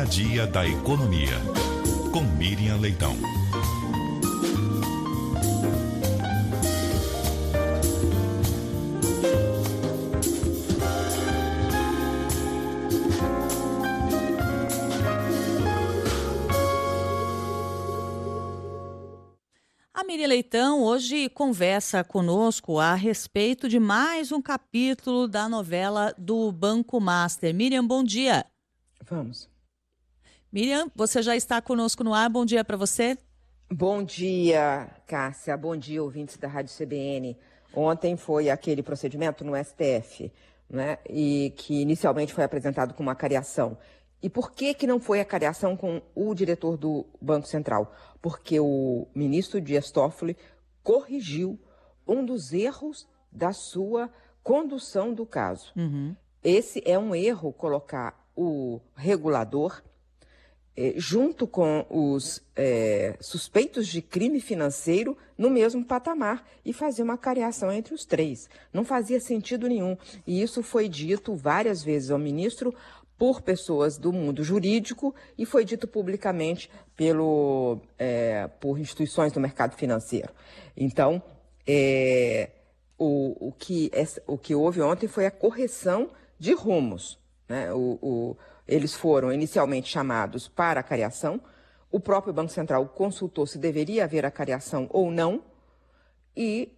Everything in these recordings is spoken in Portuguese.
dia a dia da economia. Com Miriam Leitão. A Miriam Leitão hoje conversa conosco a respeito de mais um capítulo da novela do Banco Master. Miriam, bom dia. Vamos. Miriam, você já está conosco no ar. Bom dia para você. Bom dia, Cássia. Bom dia, ouvintes da Rádio CBN. Ontem foi aquele procedimento no STF, né? E que inicialmente foi apresentado como uma cariação. E por que não foi a cariação com o diretor do Banco Central? Porque o ministro Dias Toffoli corrigiu um dos erros da sua condução do caso. Esse é um erro, colocar o regulador junto com os suspeitos de crime financeiro no mesmo patamar e fazer uma cariação entre os três. Não fazia sentido nenhum. E isso foi dito várias vezes ao ministro por pessoas do mundo jurídico e foi dito publicamente por instituições do mercado financeiro. Então, o que houve ontem foi a correção de rumos, né? Eles foram inicialmente chamados para a cariação, o próprio Banco Central consultou se deveria haver a cariação ou não, e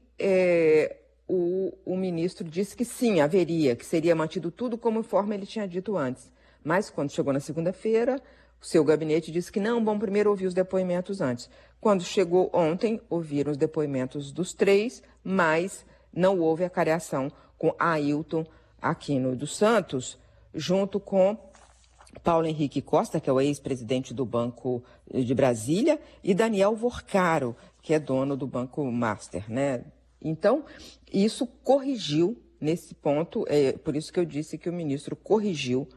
o ministro disse que sim, haveria, que seria mantido tudo conforme ele tinha dito antes. Mas quando chegou na segunda-feira, o seu gabinete disse que não, bom, primeiro ouvir os depoimentos antes. Quando chegou ontem, ouviram os depoimentos dos três, mas não houve a cariação com Ailton Aquino dos Santos, junto com Paulo Henrique Costa, que é o ex-presidente do Banco de Brasília, e Daniel Worcaro, que é dono do Banco Master, né? Então, isso corrigiu nesse ponto, por isso que eu disse que o ministro corrigiu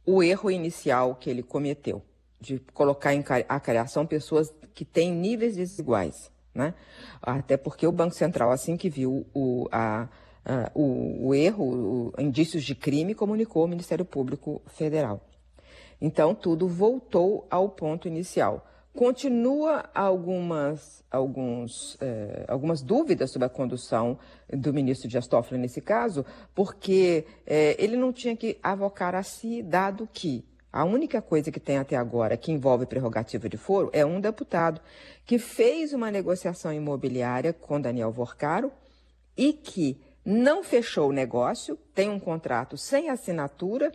o erro inicial que ele cometeu, de colocar em a cariação pessoas que têm níveis desiguais, né? Até porque o Banco Central, assim que viu o erro, indícios de crime, comunicou ao Ministério Público Federal. Então, tudo voltou ao ponto inicial. Continua algumas dúvidas sobre a condução do ministro Dias Toffoli nesse caso, porque ele não tinha que avocar a si, dado que a única coisa que tem até agora que envolve prerrogativa de foro é um deputado que fez uma negociação imobiliária com Daniel Worcaro e que não fechou o negócio, tem um contrato sem assinatura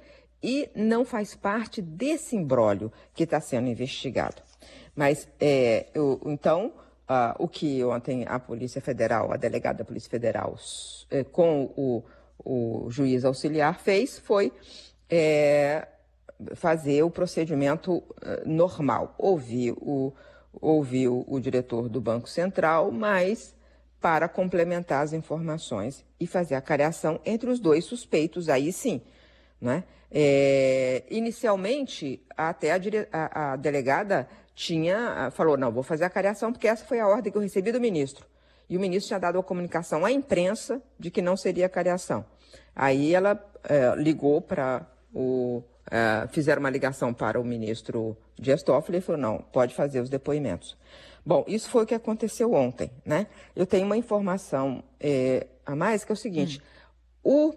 e não faz parte desse imbróglio que está sendo investigado. Mas, então, o que ontem a Polícia Federal, a delegada da Polícia Federal, com o juiz auxiliar fez, foi fazer o procedimento normal. Ouviu o diretor do Banco Central, mas para complementar as informações e fazer a cariação entre os dois suspeitos, aí sim, né? Inicialmente, até a delegada falou, não, vou fazer a cariação porque essa foi a ordem que eu recebi do ministro. E o ministro tinha dado a comunicação à imprensa de que não seria cariação. Aí ela ligou para fizeram uma ligação para o ministro Dias Toffoli e falou, não, pode fazer os depoimentos. Bom, isso foi o que aconteceu ontem, né? Eu tenho uma informação a mais, que é o seguinte, o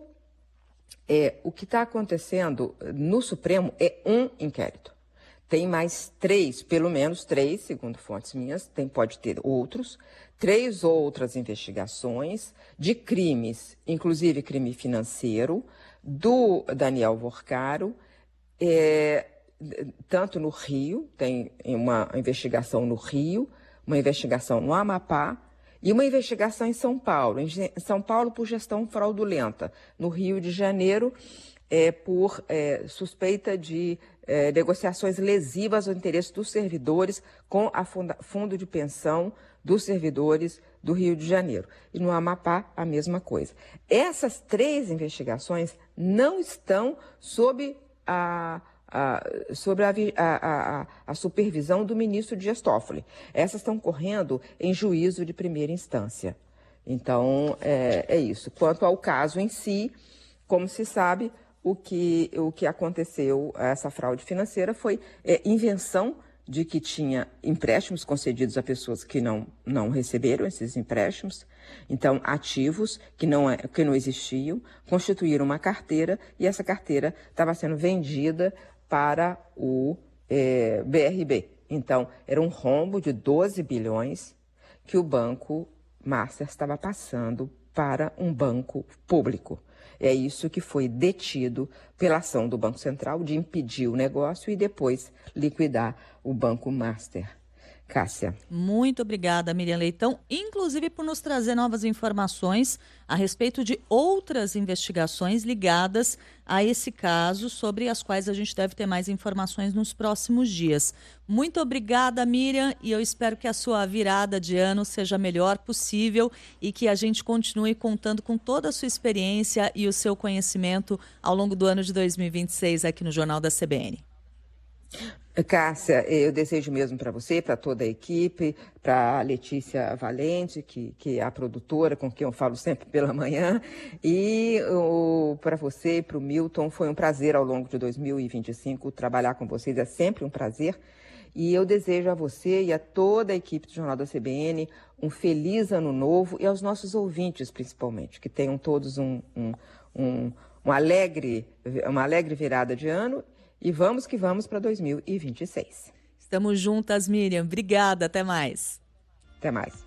que está acontecendo no Supremo é um inquérito. Tem mais três, pelo menos três, segundo fontes minhas, pode ter outros, 3 outras investigações de crimes, inclusive crime financeiro, do Daniel Worcaro, tanto no Rio, tem uma investigação no Rio, uma investigação no Amapá e uma investigação em São Paulo. Em São Paulo por gestão fraudulenta, no Rio de Janeiro por suspeita de negociações lesivas ao interesse dos servidores com a fundo de pensão dos servidores do Rio de Janeiro. E no Amapá, a mesma coisa. Essas 3 investigações não estão sob a supervisão do ministro Dias Toffoli. Essas estão correndo em juízo de primeira instância. Então, é isso. Quanto ao caso em si, como se sabe, o que aconteceu, essa fraude financeira, foi invenção de que tinha empréstimos concedidos a pessoas que não receberam esses empréstimos, então ativos que não existiam, constituíram uma carteira e essa carteira estava sendo vendida para o BRB. Então, era um rombo de 12 bilhões que o Banco Master estava passando para um banco público. É isso que foi detido pela ação do Banco Central de impedir o negócio e depois liquidar o Banco Master. Cássia. Muito obrigada, Miriam Leitão, inclusive por nos trazer novas informações a respeito de outras investigações ligadas a esse caso, sobre as quais a gente deve ter mais informações nos próximos dias. Muito obrigada, Miriam, e eu espero que a sua virada de ano seja a melhor possível e que a gente continue contando com toda a sua experiência e o seu conhecimento ao longo do ano de 2026 aqui no Jornal da CBN. Cássia, eu desejo mesmo para você, para toda a equipe, para a Letícia Valente, que é a produtora com quem eu falo sempre pela manhã, e para você e para o Milton, foi um prazer ao longo de 2025 trabalhar com vocês, é sempre um prazer. E eu desejo a você e a toda a equipe do Jornal da CBN um feliz ano novo e aos nossos ouvintes, principalmente, que tenham todos uma alegre virada de ano. E vamos que vamos para 2026. Estamos juntas, Miriam. Obrigada. Até mais. Até mais.